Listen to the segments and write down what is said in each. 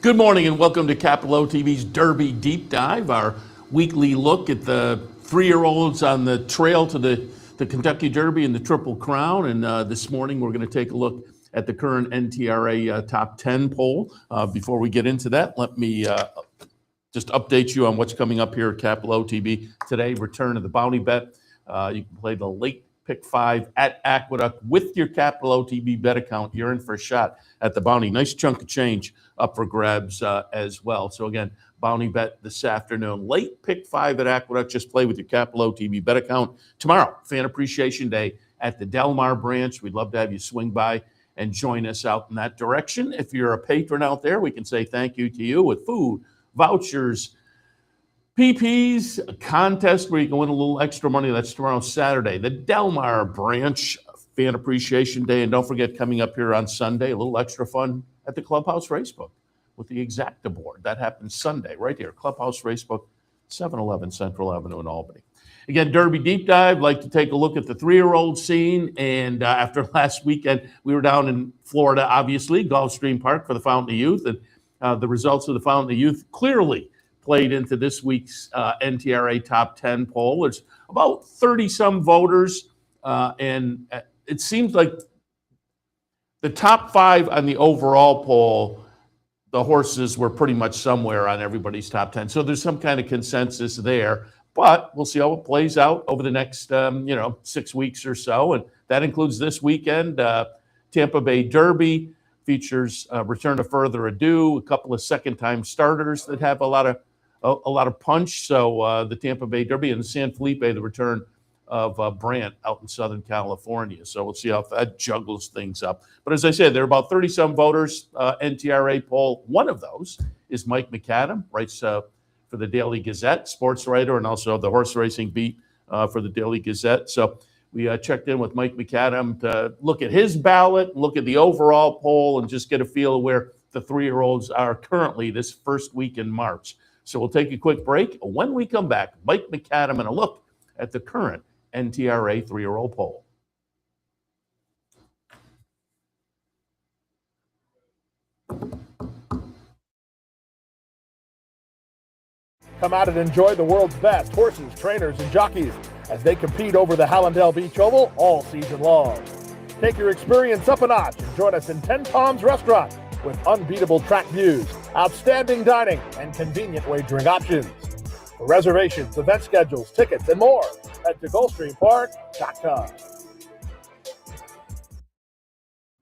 Good morning and welcome to Capital OTV's Derby Deep Dive, our weekly look at the three-year-olds on the trail to the Kentucky Derby and the Triple Crown. And this morning we're going to take a look at the current NTRA Top 10 poll. Before we get into that, let me just update you on what's coming up here at Capital OTV today. Return of the Bounty Bet. You can play the late pick 5 at Aqueduct with your Capital OTB bet account. You're in for a shot at the Bounty. Nice chunk of change up for grabs as well. So again, Bounty Bet this afternoon. Late pick 5 at Aqueduct. Just play with your Capital OTB bet account. Tomorrow, Fan Appreciation Day at the Del Mar branch. We'd love to have you swing by and join us out in that direction. If you're a patron out there, we can say thank you to you with food, vouchers, PPs, a contest where you can win a little extra money. That's tomorrow, Saturday. The Del Mar branch, Fan Appreciation Day. And don't forget, coming up here on Sunday, a little extra fun at the Clubhouse Racebook with the Exacta board. That happens Sunday right here, Clubhouse Racebook, 711 Central Avenue in Albany. Again, Derby Deep Dive, like to take a look at the three-year-old scene. And after last weekend, we were down in Florida, obviously, Gulfstream Park for the Fountain of Youth. And the results of the Fountain of Youth clearly played into this week's NTRA Top 10 poll. There's about 30-some voters, and it seems like the top 5 on the overall poll, the horses were pretty much somewhere on everybody's top 10. So there's some kind of consensus there, but we'll see how it plays out over the next 6 weeks or so. And that includes this weekend. Tampa Bay Derby features Return of Further Ado, a couple of second-time starters that have a lot of punch. So the Tampa Bay Derby and San Felipe, the return of Brant out in Southern California. So we'll see how that juggles things up. But as I said, there are about 30-some voters, NTRA poll. One of those is Mike MacAdam, writes for the Daily Gazette, sports writer, and also the horse racing beat for the Daily Gazette. So we checked in with Mike MacAdam to look at his ballot, look at the overall poll, and just get a feel of where the three-year-olds are currently this first week in March. So we'll take a quick break. When we come back, Mike MacAdam and a look at the current NTRA three-year-old poll. Come out and enjoy the world's best horses, trainers, and jockeys as they compete over the Hallandale Beach Oval all season long. Take your experience up a notch and join us in 10 Palms Restaurant with unbeatable track views, outstanding dining, and convenient wagering options. For reservations, event schedules, tickets, and more, head to GulfstreamPark.com.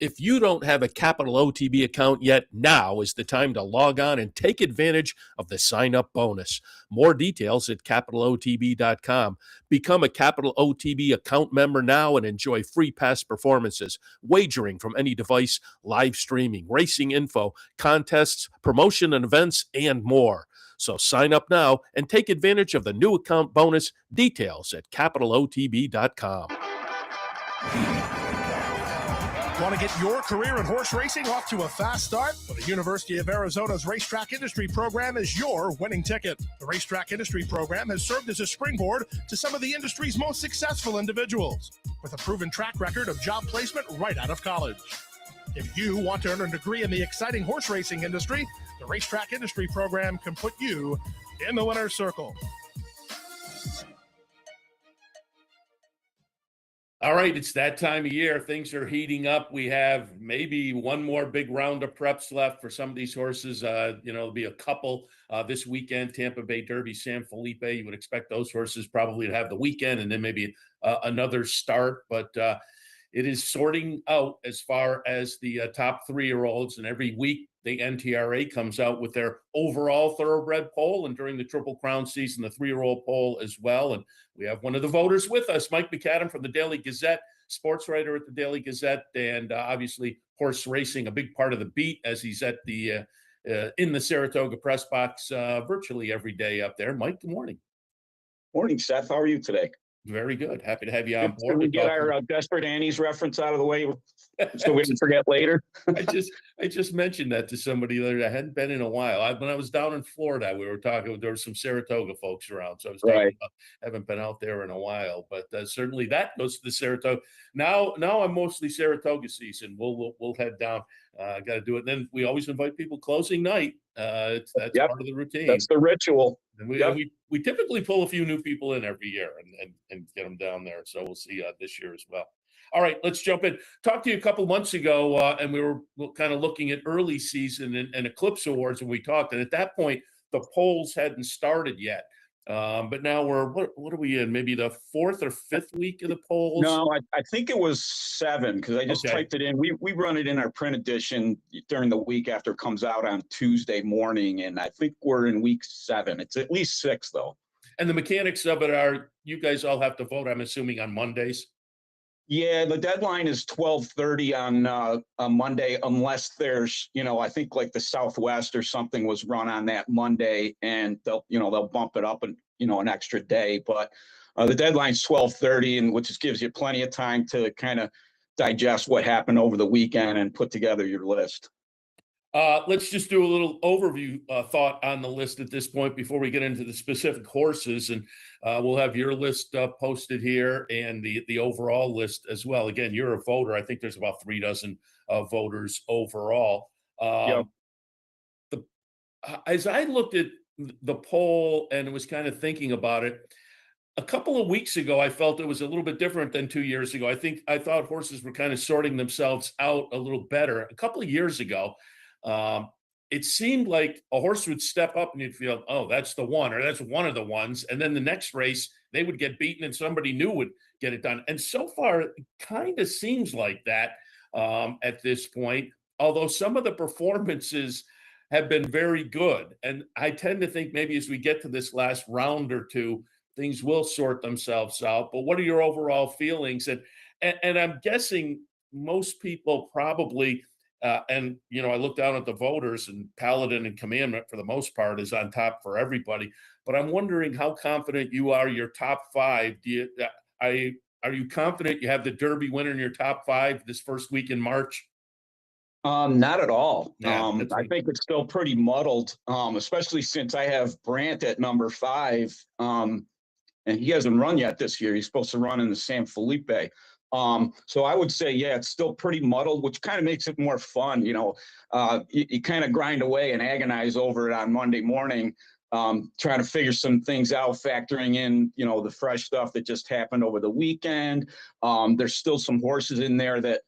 If you don't have a Capital OTB account yet, now is the time to log on and take advantage of the sign-up bonus. More details at CapitalOTB.com. Become a Capital OTB account member now and enjoy free past performances, wagering from any device, live streaming, racing info, contests, promotion and events, and more. So sign up now and take advantage of the new account bonus. Details at CapitalOTB.com. Want to get your career in horse racing off to a fast start? Well, the University of Arizona's Racetrack Industry Program is your winning ticket. The Racetrack Industry Program has served as a springboard to some of the industry's most successful individuals, with a proven track record of job placement right out of college. If you want to earn a degree in the exciting horse racing industry, the Racetrack Industry Program can put you in the winner's circle. All right, it's that time of year. Things are heating up. We have maybe one more big round of preps left for some of these horses. There'll be a couple this weekend, Tampa Bay Derby, San Felipe. You would expect those horses probably to have the weekend and then maybe another start. But it is sorting out as far as the top three-year-olds. And every week, the NTRA comes out with their overall thoroughbred poll, and during the Triple Crown season, the three-year-old poll as well. And we have one of the voters with us, Mike MacAdam from the Daily Gazette, sports writer at the Daily Gazette, and obviously horse racing, a big part of the beat as he's at the in the Saratoga press box virtually every day up there. Mike, good morning. Morning, Seth. How are you today? Very good. Happy to have you on Can board we to get talk. our Desperate Annie's reference out of the way so we didn't forget later? I just mentioned that to somebody the other day. I hadn't been in a while. When I was down in Florida, we were talking. There were some Saratoga folks around, so I was talking Right. about haven't been out there in a while. But certainly that goes to the Saratoga. Now I'm mostly Saratoga season. We'll head down. Got to do it. And then we always invite people closing night. That's Yep. part of the routine. That's the ritual. And we, Yep. and we typically pull a few new people in every year and get them down there. So we'll see this year as well. All right, let's jump in. Talked to you a couple months ago, and we were kind of looking at early season and Eclipse Awards when we talked. And at that point, the polls hadn't started yet. But now we're, what are we in? Maybe the 4th or 5th week of the polls? No, I think it was 7 because I just typed it in. We run it in our print edition during the week after it comes out on Tuesday morning. And I think we're in week 7. It's at least 6, though. And the mechanics of it are you guys all have to vote, I'm assuming, on Mondays? Yeah, the deadline is 12:30 on Monday, unless there's, I think like the Southwest or something was run on that Monday, and they'll bump it up an extra day. But the deadline's 12:30, and which just gives you plenty of time to kind of digest what happened over the weekend and put together your list. Let's just do a little overview thought on the list at this point before we get into the specific horses, and we'll have your list posted here and the overall list as well. Again, you're a voter. I think there's about 3 dozen voters overall. Yep. As I looked at the poll and was kind of thinking about it, a couple of weeks ago, I felt it was a little bit different than 2 years ago. I thought horses were kind of sorting themselves out a little better. A couple of years ago, it seemed like a horse would step up and you'd feel, oh, that's the one, or that's one of the ones. And then the next race, they would get beaten and somebody new would get it done. And so far, it kind of seems like that at this point, although some of the performances have been very good. And I tend to think maybe as we get to this last round or two, things will sort themselves out. But what are your overall feelings? And I'm guessing most people probably, I look down at the voters, and Paladin and Commandment for the most part is on top for everybody. But I'm wondering how confident you are your top 5. Are you confident you have the Derby winner in your top 5 this first week in March? Not at all. Yeah, I think it's still pretty muddled, especially since I have Brandt at number 5, and he hasn't run yet this year. He's supposed to run in the San Felipe. So I would say, yeah, it's still pretty muddled, which kind of makes it more fun. You kind of grind away and agonize over it on Monday morning, trying to figure some things out, factoring in, the fresh stuff that just happened over the weekend. There's still some horses in there that,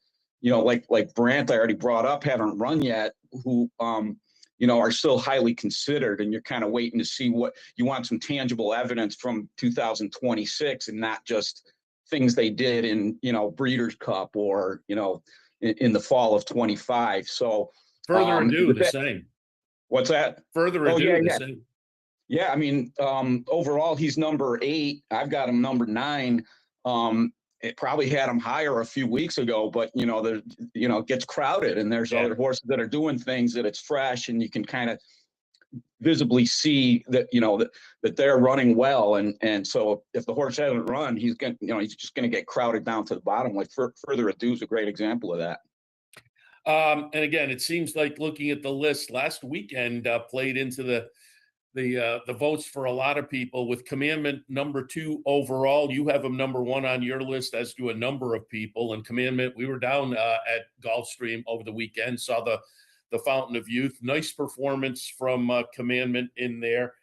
like Brandt, I already brought up, haven't run yet, who, are still highly considered, and you're kind of waiting to see what you want, some tangible evidence from 2026 and not just things they did in, Breeders' Cup or, in the fall of 25. So Further ado, the same. What's that? Further ado, the same. Yeah, I mean, overall, he's number 8. I've got him number 9. It probably had him higher a few weeks ago, but it gets crowded, and there's other horses that are doing things that it's fresh, and you can kind of visibly see that that they're running well, and so if the horse hasn't run, he's just going to get crowded down to the bottom. Like Further Ado is a great example of that. And again, it seems like looking at the list last weekend played into the votes for a lot of people, with Commandment number 2 overall. You have him number 1 on your list, as do a number of people. And Commandment, we were down at Gulfstream over the weekend, saw the Fountain of Youth. Nice performance from Commandment in there.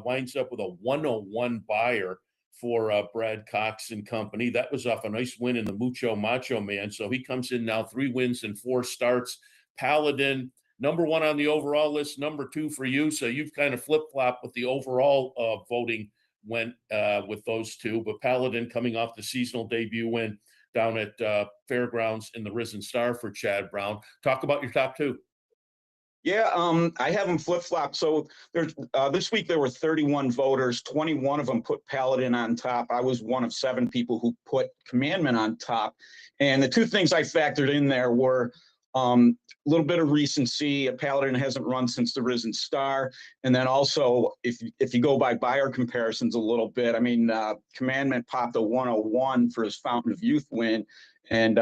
Winds up with a 101 buyer for Brad Cox and company. That was off a nice win in the Mucho Macho Man. So he comes in now 3 wins and 4 starts. Paladin, number 1 on the overall list, number 2 for you. So you've kind of flip-flopped with the overall voting went with those two. But Paladin coming off the seasonal debut win down at Fairgrounds in the Risen Star for Chad Brown. Talk about your top 2. Yeah, I have them flip-flopped. So there's this week there were 31 voters. 21 of them put Paladin on top. I was one of 7 people who put Commandment on top. And the 2 things I factored in there were A little bit of recency. Paladin hasn't run since the Risen Star. And then also, if you go by buyer comparisons a little bit, I mean, Commandment popped a 101 for his Fountain of Youth win, and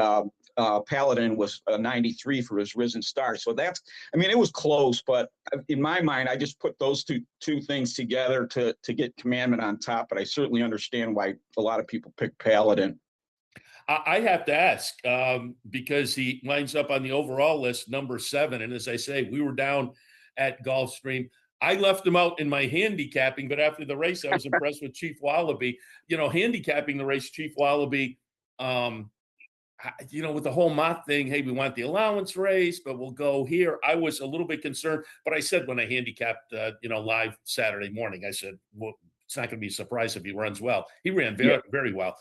Paladin was a 93 for his Risen Star. So that's, I mean, it was close, but in my mind, I just put those two things together to get Commandment on top. But I certainly understand why a lot of people pick Paladin. I have to ask because he lines up on the overall list, number 7. And as I say, we were down at Gulfstream. I left him out in my handicapping, but after the race, I was impressed with Chief Wallaby. You know, handicapping the race, Chief Wallaby, you know, with the whole Mott thing, hey, we want the allowance race, but we'll go here. I was a little bit concerned, but I said when I handicapped, you know, live Saturday morning, I said, well, it's not going to be a surprise if he runs well. He ran very well.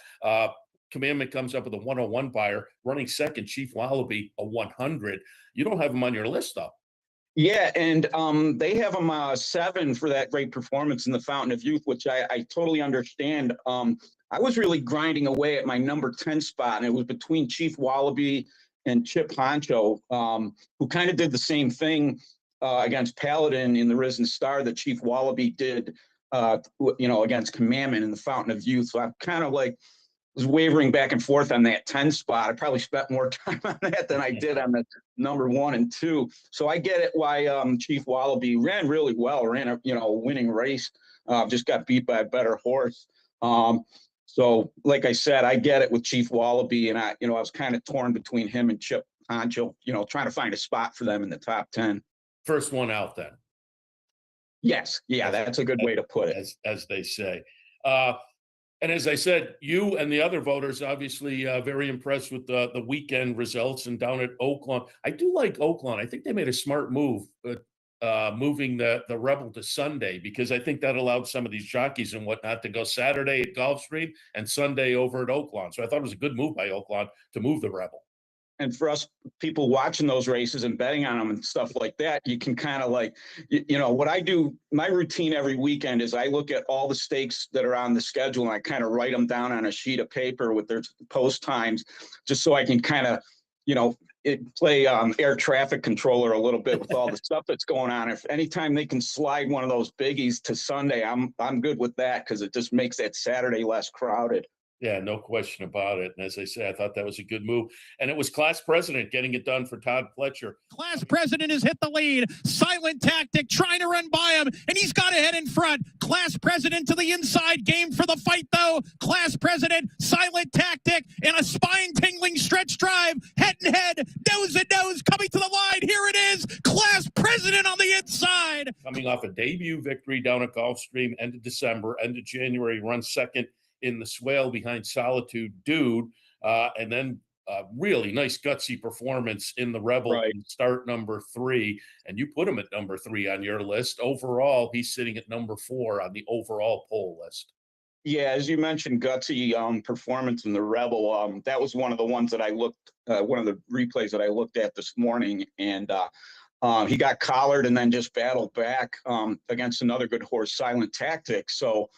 Commandment comes up with a 101 buyer, running second, Chief Wallaby, a 100. You don't have him on your list, though. Yeah, and they have him 7 for that great performance in the Fountain of Youth, which I totally understand. I was really grinding away at my number 10 spot, and it was between Chief Wallaby and Chip Honcho, who kind of did the same thing against Paladin in the Risen Star that Chief Wallaby did, you know, against Commandment in the Fountain of Youth. So I'm kind of like, was wavering back and forth on that 10 spot. I probably spent more time on that than I did on the number 1 and 2. So I get it why Chief Wallaby ran really well, ran a winning race, just got beat by a better horse. So like I said, I get it with Chief Wallaby, and I was kind of torn between him and Chip Honcho, trying to find a spot for them in the top 10. First one out then. Yes. Yeah, that's a good way to put it. As they say. And as I said, you and the other voters obviously very impressed with the weekend results and down at Oaklawn. I do like Oaklawn. I think they made a smart move, moving the Rebel to Sunday, because I think that allowed some of these jockeys and whatnot to go Saturday at Gulfstream and Sunday over at Oaklawn. So I thought it was a good move by Oaklawn to move the Rebel. And for us people watching those races and betting on them and stuff like that, you can kind of like, what I do, my routine every weekend is I look at all the stakes that are on the schedule and I kind of write them down on a sheet of paper with their post times, just so I can kind of, play air traffic controller a little bit with all the stuff that's going on. If anytime they can slide one of those biggies to Sunday, I'm good with that, because it just makes that Saturday less crowded. Yeah, no question about it. And as I say, I thought that was a good move. And it was Class President getting it done for Todd Fletcher. Class President has hit the lead. Silent Tactic trying to run by him, and he's got to head in front. Class President to the inside. Game for the fight, though. Class President, Silent Tactic, and a spine-tingling stretch drive. Head and head, nose and nose, coming to the line. Here it is. Class President on the inside. Coming off a debut victory down at Gulfstream, end of December, end of January, runs second in the Swale behind Solitude Dude, and then really nice gutsy performance in the Rebel in start number 3, and you put him at number 3 on your list. Overall, he's sitting at number 4 on the overall poll list. Yeah, as you mentioned, gutsy performance in the Rebel. That was one of the ones that I looked, one of the replays that I looked at this morning, and he got collared and then just battled back against another good horse, Silent Tactic. So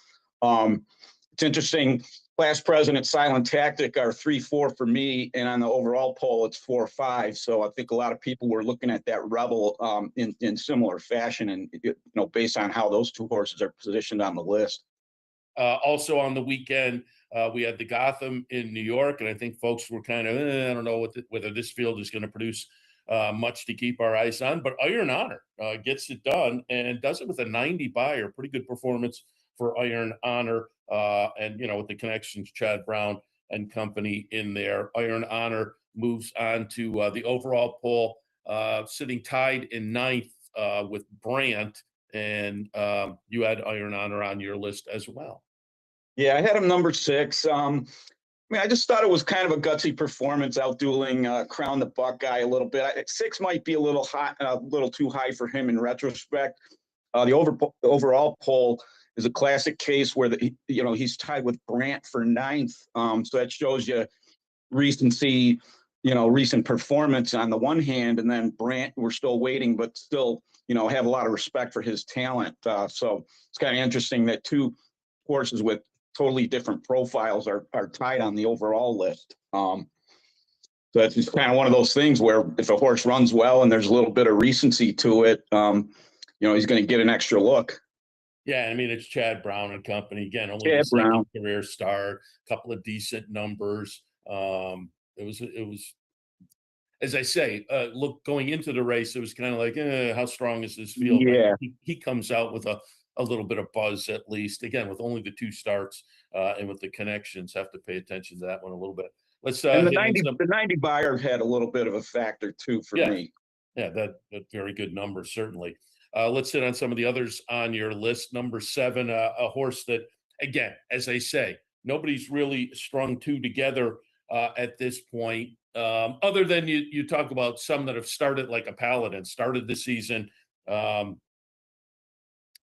it's interesting. Class President, Silent Tactic are 3-4 for me, and on the overall poll, it's 4-5. So I think a lot of people were looking at that Rebel in similar fashion, and based on how those two horses are positioned on the list. Also on the weekend, we had the Gotham in New York, and I think folks were kind of, I don't know whether this field is going to produce much to keep our eyes on, but Iron Honor gets it done and does it with a 90 buyer. Pretty good performance for Iron Honor, and with the connections, Chad Brown and company in there. Iron Honor moves on to the overall poll, sitting tied in 9th with Brandt, and you had Iron Honor on your list as well. Yeah, I had him number 6. I just thought it was kind of a gutsy performance, outdueling Crown the Buckeye a little bit. 6 might be a little hot, a little too high for him in retrospect. The overall poll is a classic case where he's tied with Brandt for 9th. So that shows you recency, recent performance on the one hand, and then Brandt, we're still waiting, but still, have a lot of respect for his talent. So it's kind of interesting that 2 horses with totally different profiles are tied on the overall list. So it's just kind of one of those things where if a horse runs well and there's a little bit of recency to it, he's going to get an extra look. Yeah, I mean, it's Chad Brown and company. Again, only Chad the second Brown. career start, a couple of decent numbers. It was, as I say, look, going into the race, it was kind of like, how strong is this field? Yeah. He comes out with a little bit of buzz, at least. Again, with only the 2 starts and with the connections, have to pay attention to that one a little bit. Let's And the 90 buyer had a little bit of a factor too for me. Yeah, that very good number, certainly. Let's hit on some of the others on your list. Number 7, a horse that, again, as I say, nobody's really strung 2 together at this point, other than you talk about some that have started like a Paladin, started the season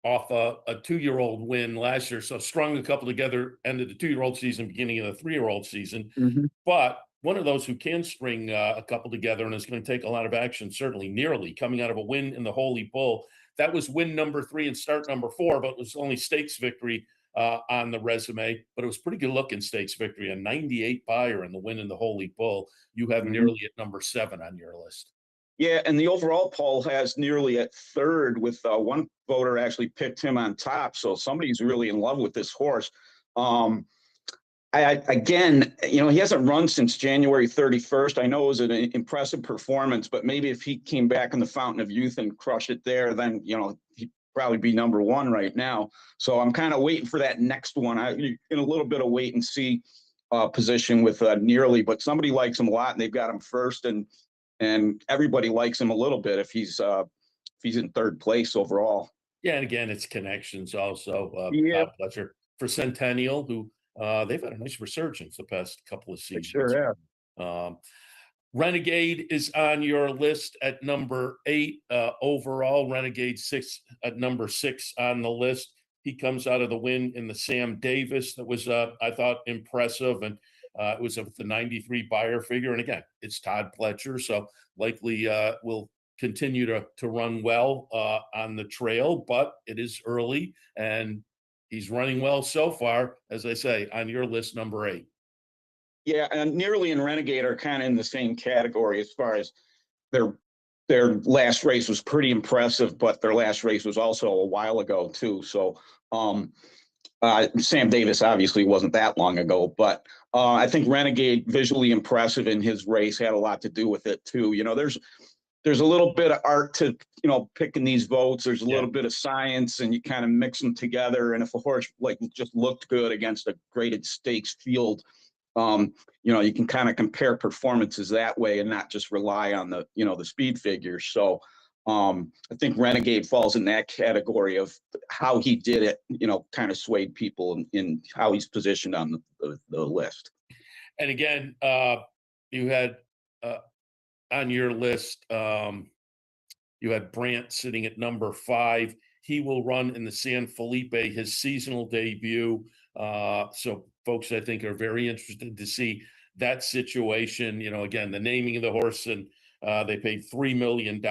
off a 2-year-old win last year. So strung a couple together, ended the 2-year-old season, beginning of the 3-year-old season. Mm-hmm. But one of those who can string a couple together and is going to take a lot of action, certainly Nearly, coming out of a win in the Holy Bull. That was win number 3 and start number 4, but it was only stakes victory on the resume. But it was pretty good looking stakes victory, a 98 buyer in the win in the Holy Bull. You have Nearly at number 7 on your list. Yeah, and the overall poll has Nearly at 3rd, with one voter actually picked him on top. So somebody's really in love with this horse. Again, he hasn't run since January 31st. I know it was an impressive performance, but maybe if he came back in the Fountain of Youth and crushed it there, then, he'd probably be number 1 right now. So I'm kind of waiting for that next one. In a little bit of wait and see position with Nearly, but somebody likes him a lot and they've got him first, and everybody likes him a little bit if he's in 3rd place overall. Yeah, and again, it's connections also. Yeah. Fletcher for Centennial, who they've had a nice resurgence the past couple of seasons. Sure have. Renegade is on your list at number 8 overall. Renegade 6 at number 6 on the list. He comes out of the win in the Sam Davis. That was, I thought, impressive, and it was the 93 buyer figure. And again, it's Todd Pletcher, so likely will continue to run well on the trail, but it is early, and he's running well so far, as I say, on your list, number 8. Yeah, and Nearly and Renegade are kind of in the same category as far as their last race was pretty impressive, but their last race was also a while ago too. So Sam Davis obviously wasn't that long ago, but I think Renegade, visually impressive in his race, had a lot to do with it too. There's a little bit of art to, picking these votes. There's a little bit of science, and you kind of mix them together. And if a horse just looked good against a graded stakes field, you can kind of compare performances that way and not just rely on the speed figures. So I think Renegade falls in that category of how he did it, kind of swayed people in how he's positioned on the list. And again, you had on your list, you had Brandt sitting at number 5. He will run in the San Felipe, his seasonal debut. So folks, I think, are very interested to see that situation. Again, the naming of the horse, and they paid $3 million.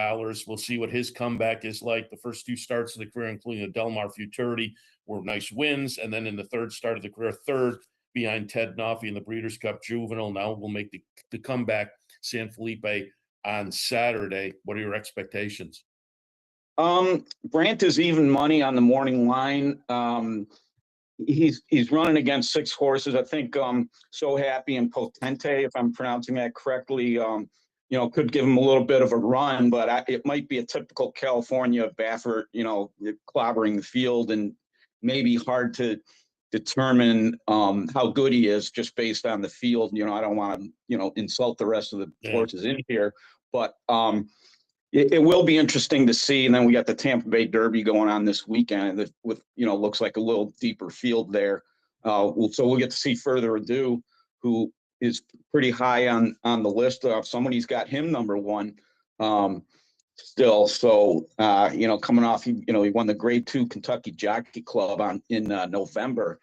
We'll see what his comeback is like. The first 2 starts of the career, including the Del Mar Futurity, were nice wins. And then in the 3rd start of the career, 3rd behind Ted Noffey in the Breeders' Cup Juvenile. Now we'll make the comeback, San Felipe, on Saturday. What are your expectations? Brandt is even money on the morning line. He's running against 6 horses. I think So Happy and Potente, if I'm pronouncing that correctly, could give him a little bit of a run, but it might be a typical California Baffert, clobbering the field, and maybe hard to determine how good he is just based on the field. I don't want to, insult the rest of the horses in here, but it will be interesting to see. And then we got the Tampa Bay Derby going on this weekend with, looks like a little deeper field there. So we'll get to see Further Ado, who is pretty high on the list. Somebody's got him number 1 still. So, coming off, he won the Grade 2 Kentucky Jockey Club in November.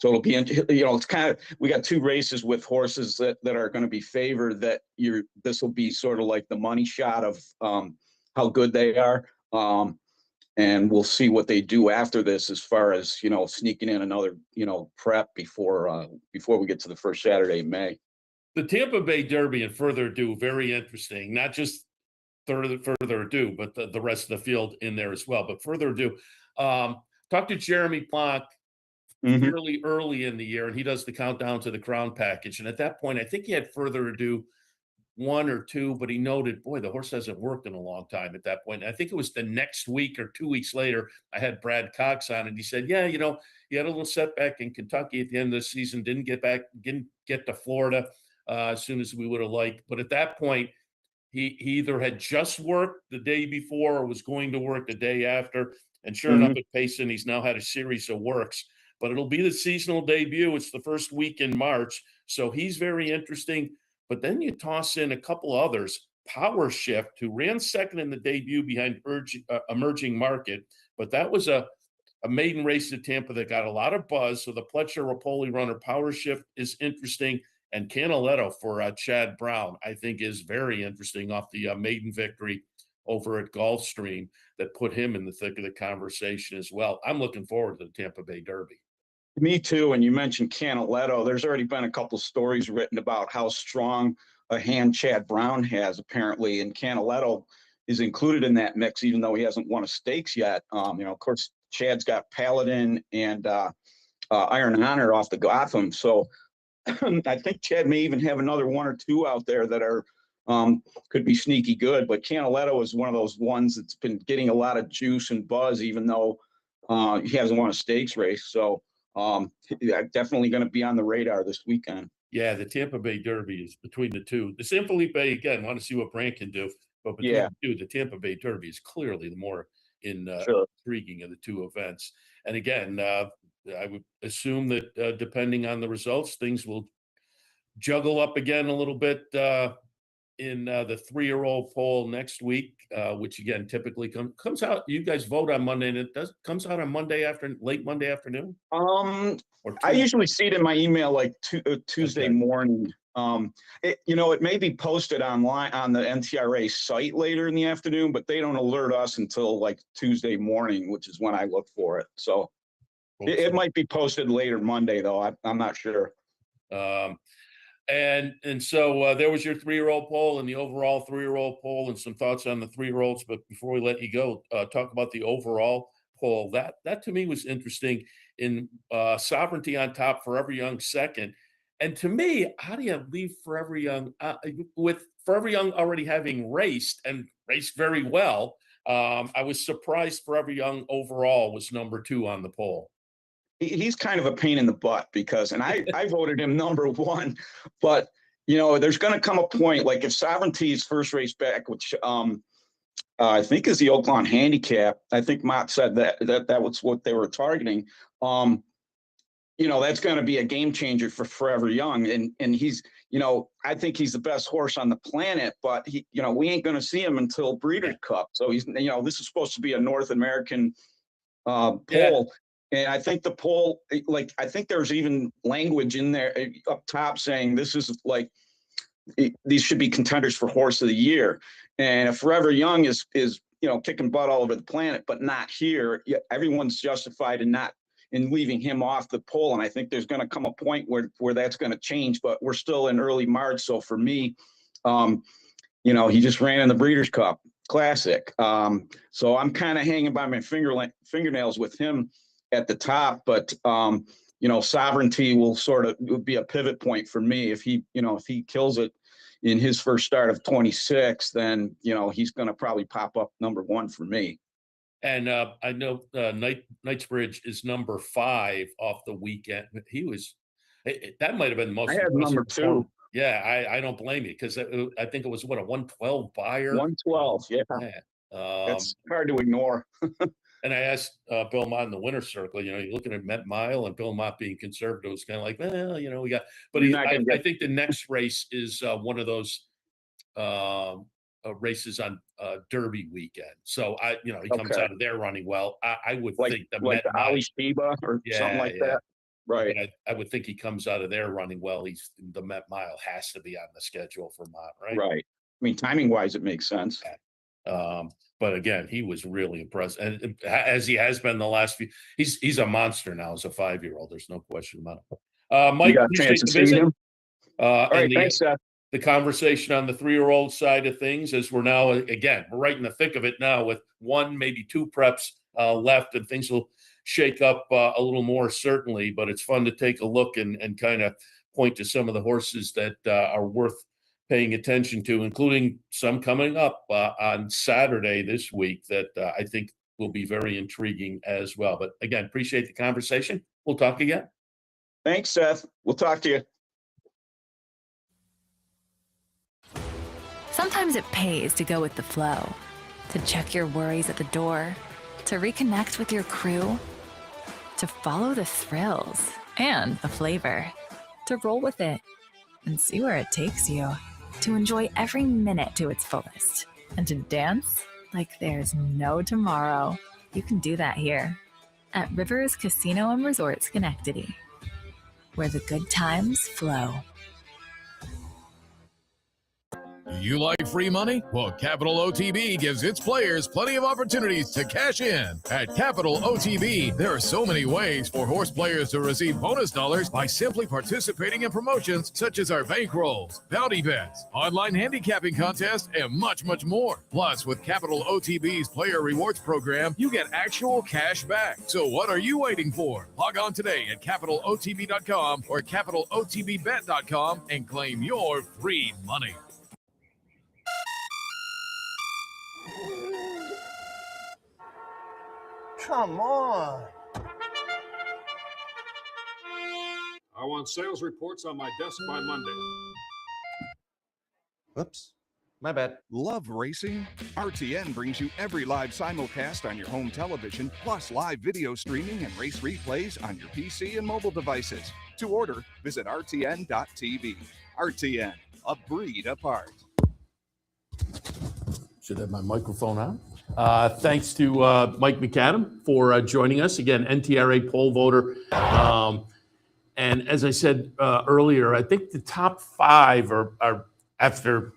So it'll be, it's kind of, we got 2 races with horses that are going to be favored, that this will be sort of like the money shot of how good they are. And we'll see what they do after this, as far as, sneaking in another, prep before we get to the first Saturday in May. The Tampa Bay Derby and further ado, very interesting. Not just further ado, but the rest of the field in there as well. But further ado, talked to Jeremy Plonk fairly early in the year, and he does the countdown to the crown package. And at that point, I think he had further ado 1 or 2, but he noted, boy, the horse hasn't worked in a long time at that point. And I think it was the next week or 2 weeks later, I had Brad Cox on, and he said, yeah, you know, he had a little setback in Kentucky at the end of the season, didn't get to Florida as soon as we would have liked. But at that point, he either had just worked the day before or was going to work the day after. And sure enough, at Payson, he's now had a series of works. But it'll be the seasonal debut. It's the first week in March. So he's very interesting. But then you toss in a couple others. Power Shift, who ran second in the debut behind Emerging Market. But that was a maiden race at Tampa that got a lot of buzz. So the Pletcher Rapoli runner, Power Shift, is interesting. And Canaletto for Chad Brown, I think, is very interesting off the maiden victory over at Gulfstream that put him in the thick of the conversation as well. I'm looking forward to the Tampa Bay Derby. Me too. And you mentioned Canaletto. There's already been a couple stories written about how strong a hand Chad Brown has, apparently, and Canaletto is included in that mix, even though he hasn't won a stakes yet. Of course, Chad's got Paladin and Iron Honor off the Gotham. So I think Chad may even have another 1 or 2 out there that are could be sneaky good. But Canaletto is one of those ones that's been getting a lot of juice and buzz, even though he hasn't won a stakes race. So definitely going to be on the radar this weekend. Yeah, the Tampa Bay Derby is between the two. The San Felipe, again, want to see what Brant can do. But between the two, the Tampa Bay Derby is clearly the more intriguing of the two events. And again, I would assume that depending on the results, things will juggle up again a little bit in the 3-year-old poll next week, which again typically comes out. You guys vote on Monday, and it comes out on late Monday afternoon. I usually see it in my email like Tuesday morning. It may be posted online on the NTRA site later in the afternoon, but they don't alert us until like Tuesday morning, which is when I look for it. So it might be posted later Monday, though. I'm not sure. And so there was your 3-year-old poll and the overall 3-year-old poll and some thoughts on the 3-year-olds. But before we let you go, talk about the overall poll. That to me was interesting in Sovereignty on top, Forever Young second. And to me, how do you leave Forever Young with Forever Young already having raced and raced very well? I was surprised Forever Young overall was number 2 on the poll. He's kind of a pain in the butt because, and I voted him number 1, but there's going to come a point, like if Sovereignty's first race back, which I think is the Oaklawn handicap. I think Mott said that was what they were targeting. That's going to be a game changer for Forever Young. And he's, I think he's the best horse on the planet, but we ain't going to see him until Breeders' Cup. So he's, this is supposed to be a North American poll. Yeah. And I think the poll, I think there's even language in there up top saying this is like, these should be contenders for Horse of the Year. And if Forever Young is kicking butt all over the planet, but not here, everyone's justified in leaving him off the poll. And I think there's going to come a point where that's going to change, but we're still in early March. So for me, he just ran in the Breeders' Cup Classic. So I'm kind of hanging by my fingernails with him at the top, but Sovereignty will be a pivot point for me. If he kills it in his first start of 26, then he's going to probably pop up number 1 for me. And I know Knightsbridge is number 5 off the weekend. That might have been the most. I had number 2. Yeah, I don't blame you because I think it was a 112 buyer. 112, yeah. That's hard to ignore. And I asked Bill Mott in the winner's circle, you're looking at Met Mile and Bill Mott being conservative was kind of like, well, we got, but I think the next race is one of those races on Derby weekend. So he comes out of there running well. I would think the Met the Ali Sheba or something like that. Right. But I would think he comes out of there running well. The Met Mile has to be on the schedule for Mott, right? Right. I mean, timing wise, it makes sense. But again, he was really impressed, and as he has been the last few. He's a monster now as a 5-year-old. There's no question about it. Mike, you got a chance to see him? All right, thanks, Seth. The conversation on the 3-year-old side of things, as we're now, again, we're right in the thick of it now with 1, maybe 2 preps left, and things will shake up a little more, certainly. But it's fun to take a look and kind of point to some of the horses that are worth paying attention to, including some coming up on Saturday this week that I think will be very intriguing as well. But again, appreciate the conversation. We'll talk again. Thanks, Seth. We'll talk to you. Sometimes it pays to go with the flow, to check your worries at the door, to reconnect with your crew, to follow the thrills and the flavor, to roll with it and see where it takes you, to enjoy every minute to its fullest, and to dance like there's no tomorrow. You can do that here at Rivers Casino and Resort Schenectady, where the good times flow. You like free money? Well, Capital OTB gives its players plenty of opportunities to cash in. At Capital OTB, there are so many ways for horse players to receive bonus dollars by simply participating in promotions such as our bankrolls, bounty bets, online handicapping contests, and much, much more. Plus, with Capital OTB's Player Rewards program, you get actual cash back. So what are you waiting for? Log on today at CapitalOTB.com or CapitalOTBBet.com and claim your free money. Come on. I want sales reports on my desk by Monday. Whoops. My bad. Love racing? RTN brings you every live simulcast on your home television, plus live video streaming and race replays on your PC and mobile devices. To order, visit RTN.tv. RTN, a breed apart. Should have my microphone on. Thanks to Mike MacAdam for joining us. Again, NTRA poll voter. And as I said earlier, I think the top 5 are after,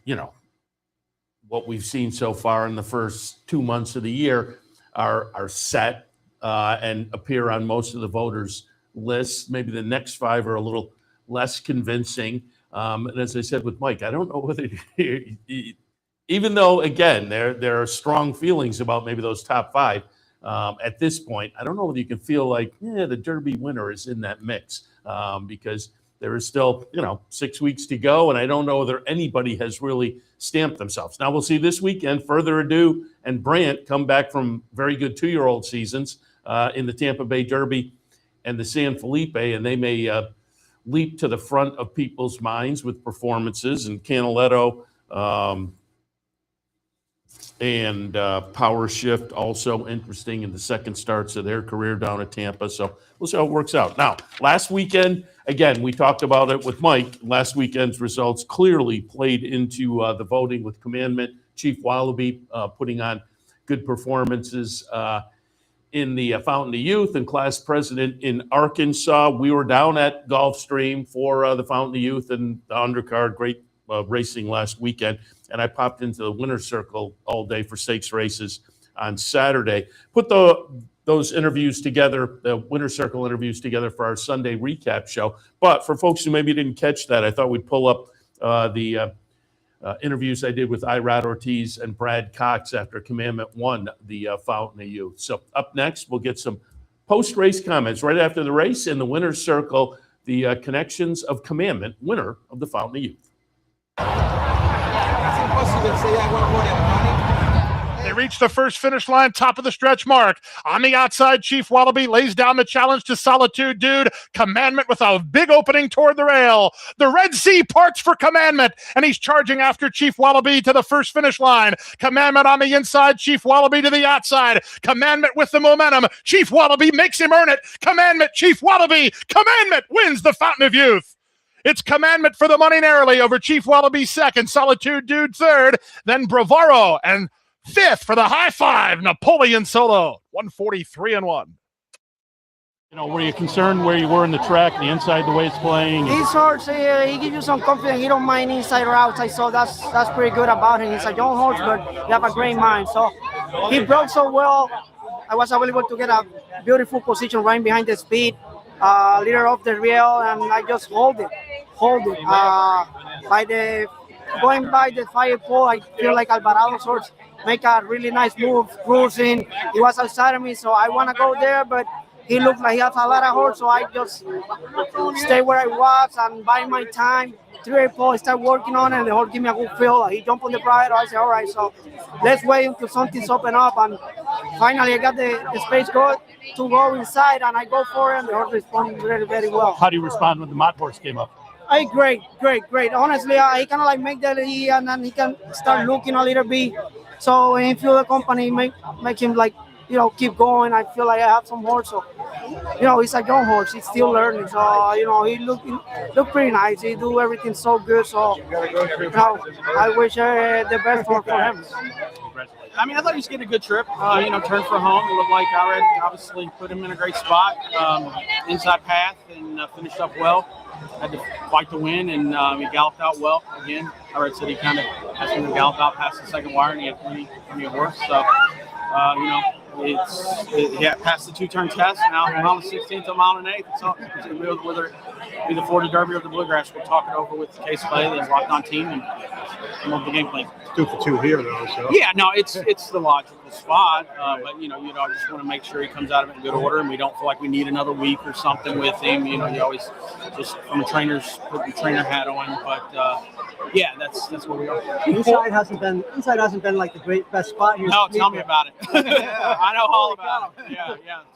what we've seen so far in the first 2 months of the year are set and appear on most of the voters' lists. Maybe the next 5 are a little less convincing. And as I said with Mike, I don't know whether even though, again, there are strong feelings about maybe those top 5 at this point, I don't know whether you can feel like, the Derby winner is in that mix because there is still, 6 weeks to go, and I don't know whether anybody has really stamped themselves. Now we'll see this weekend, Further Ado and Brant come back from very good 2-year-old seasons in the Tampa Bay Derby and the San Felipe, and they may leap to the front of people's minds with performances, and Canaletto and Power Shift also interesting in the second starts of their career down at Tampa. So we'll see how it works out. Now, last weekend, again, we talked about it with Mike. Last weekend's results clearly played into the voting with Commandment. Chief Wallaby putting on good performances in the Fountain of Youth and Class President in Arkansas. We were down at Gulfstream for the Fountain of Youth and the undercard. Great racing last weekend. And I popped into the winner's circle all day for stakes races on Saturday. Put those interviews together, the winner's circle interviews together for our Sunday recap show. But for folks who maybe didn't catch that, I thought we'd pull up the interviews I did with Irad Ortiz and Brad Cox after Commandment won the Fountain of Youth. So up next, we'll get some post-race comments right after the race in the winner's circle, the connections of Commandment, winner of the Fountain of Youth. They reach the first finish line, top of the stretch mark. On the outside, Chief Wallaby lays down the challenge to Solitude Dude. Commandment with a big opening toward the rail. The Red Sea parts for Commandment, and he's charging after Chief Wallaby to the first finish line. Commandment on the inside, Chief Wallaby to the outside. Commandment with the momentum. Chief Wallaby makes him earn it. Commandment, Chief Wallaby. Commandment wins the Fountain of Youth. It's Commandment for the money narrowly over Chief Wallaby second, Solitude Dude third, then Bravaro and fifth for the high five, Napoleon Solo, 143-1. Were you concerned where you were in the track, the inside, the way it's playing? This horse, he gives you some confidence. He don't mind inside or outside, so that's pretty good about him. He's a young horse, but he have a great mind. So he broke so well. I was able to get a beautiful position right behind the speed, leader off the rail, and I just hold it. hold it. Going by the fire pole, I feel like Alvarado's horse make a really nice move, cruising. He was outside of me, so I want to go there, but he looked like he has a lot of horse, so I just stay where I was and buy my time. 3-8 pole, I start working on it, and the horse give me a good feel. He jumped on the bridle. I said, all right, so let's wait until something's open up. And finally, I got the space to go inside, and I go for it, and the horse responded very, very well. How do you respond when the Mott horse came up? Great. Honestly, he kind of like make the lead, and then he can start looking a little bit. So when he feel the company, make him like, keep going. I feel like I have some horse. So, he's a young horse. He's still learning. So, he look pretty nice. He do everything so good. So, I wish the best for him. I mean, I thought he was getting a good trip. Turned for home. It looked like Alred obviously put him in a great spot. Inside path and finished up well. Had to fight to win, and he galloped out well again. Alred said he kind of has him to gallop out past the second wire, and he had plenty of horse. So, he had passed the 2-turn test. Now mile and 16th to mile and 8th. So whether it be the Florida Derby or the Bluegrass, we'll talk it over with Case Clay, the locked-on team, and come up with the game plan. 2 for 2 here, though. So. Yeah, no, it's the logical spot, but I just want to make sure he comes out of it in good order, and we don't feel like we need another week or something with him. You always just from a trainer's put the trainer hat on, but yeah, that's where we are. Inside hasn't been like the best spot here. No, tell me about it. I know all about it. Yeah.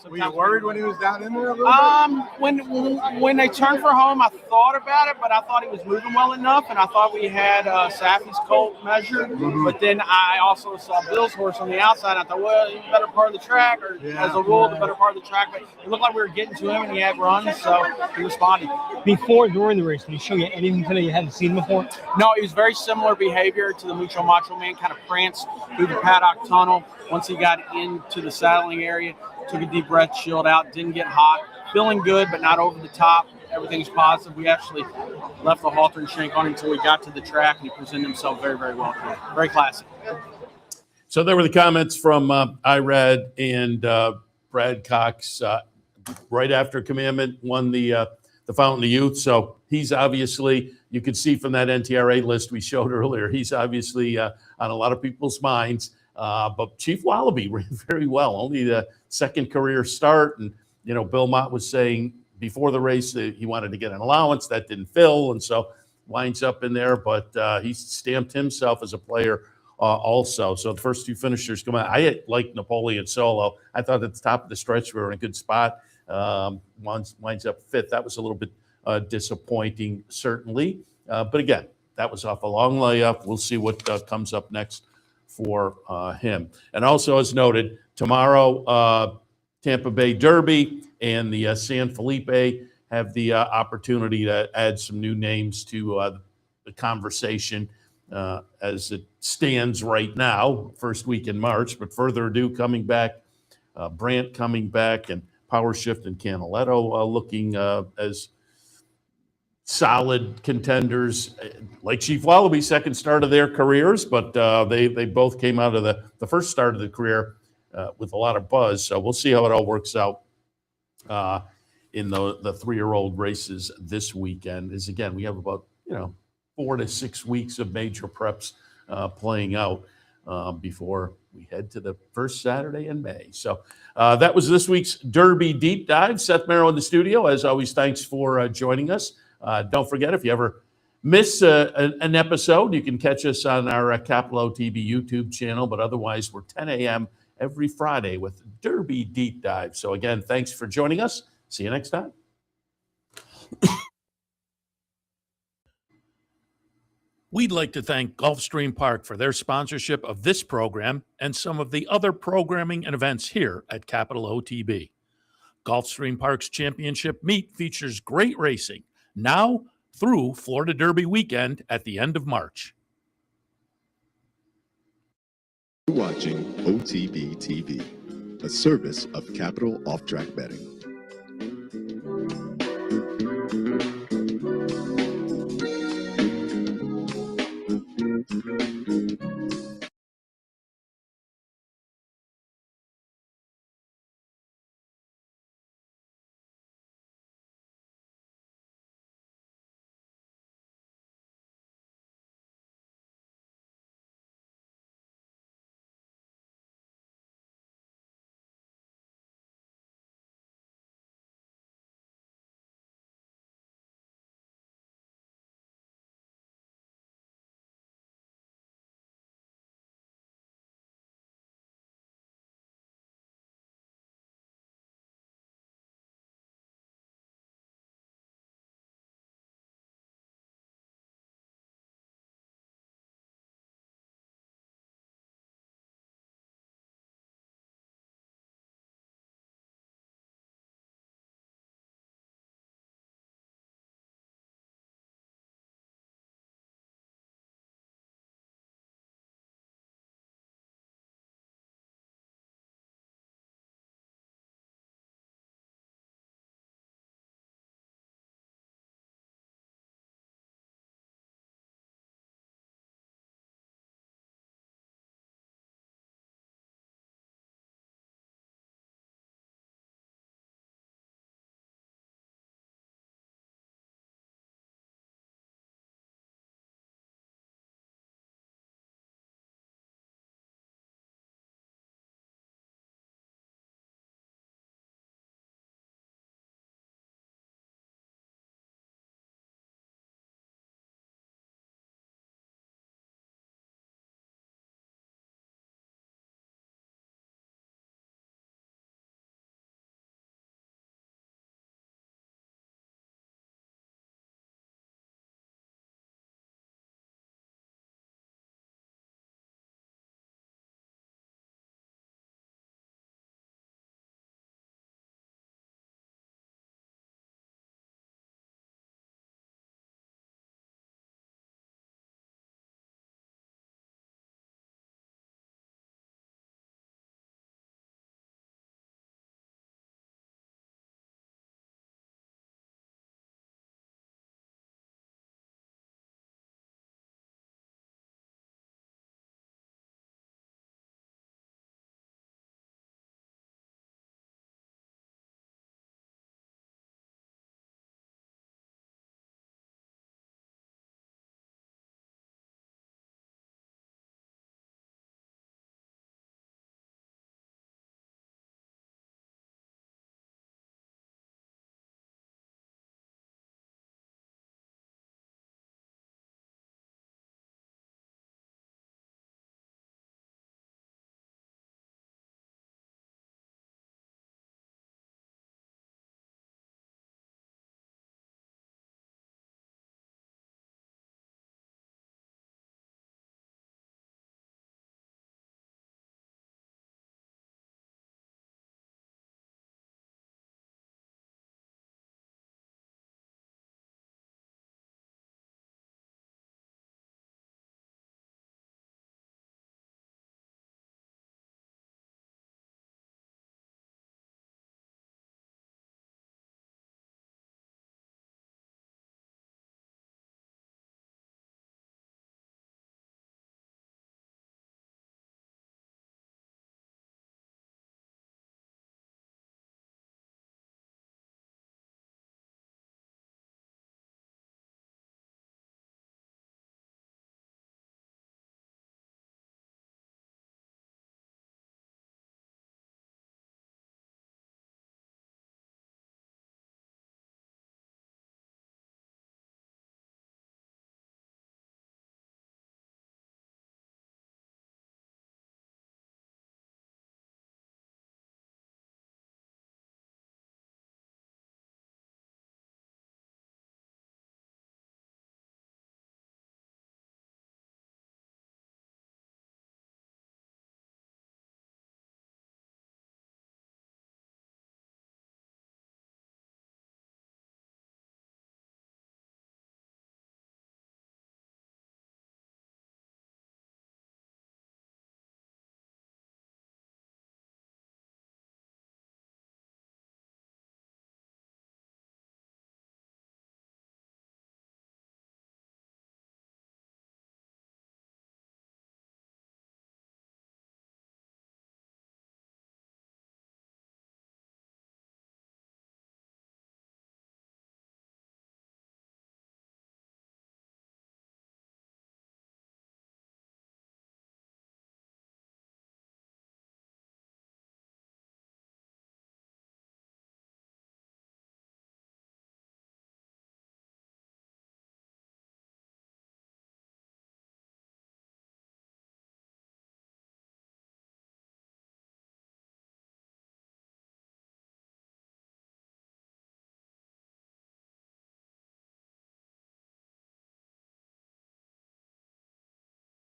Were you worried when he was down in there a little bit? When they turned for home, I thought about it, but I thought he was moving well enough, and I thought we had Safi's colt measured. Mm-hmm. But then I also saw Bill's horse on the outside. I thought, well, he's the better part of the track, or as a rule, the better part of the track. But it looked like we were getting to him, and he had runs, so he responded. Before, during the race, did he show you anything that you hadn't seen before? No, it was very similar behavior to the Mucho Macho Man, kind of pranced through the paddock tunnel. Once he got into the saddling area, took a deep breath, chilled out, didn't get hot. Feeling good, but not over the top. Everything's positive. We actually left the halter and shank on him until we got to the track, and he presented himself very, very well. Very classic. So there were the comments from Irad and Brad Cox right after Commandment won the Fountain of Youth. So he's obviously, you could see from that NTRA list we showed earlier, he's obviously on a lot of people's minds. But Chief Wallaby ran very well, only the second career start. And, Bill Mott was saying before the race that he wanted to get an allowance. That didn't fill, and so winds up in there. But he stamped himself as a player also. So the first two finishers come out. I like Napoleon Solo. I thought at the top of the stretch we were in a good spot. Winds up fifth. That was a little bit disappointing, certainly. But again, that was off a long layup. We'll see what comes up next for him. And also, as noted, tomorrow, Tampa Bay Derby and the San Felipe have the opportunity to add some new names to the conversation as it stands right now, first week in March. But further ado, coming back, Brandt coming back, and Power Shift and Canaletto looking as solid contenders, like Chief Wallaby, second start of their careers, but they both came out of the first start of the career with a lot of buzz. So we'll see how it all works out in the 3-year-old races this weekend. As again, we have about 4 to 6 weeks of major preps playing out before we head to the first Saturday in May. So that was this week's Derby Deep Dive. Seth Merrow in the studio. As always, thanks for joining us. Don't forget, if you ever miss an episode, you can catch us on our Capital OTB YouTube channel. But otherwise, we're 10 a.m. every Friday with Derby Deep Dive. So again, thanks for joining us. See you next time. We'd like to thank Gulfstream Park for their sponsorship of this program and some of the other programming and events here at Capital OTB. Gulfstream Park's championship meet features great racing now through Florida Derby weekend at the end of March. You're watching OTB TV, a service of Capital Off-Track Betting.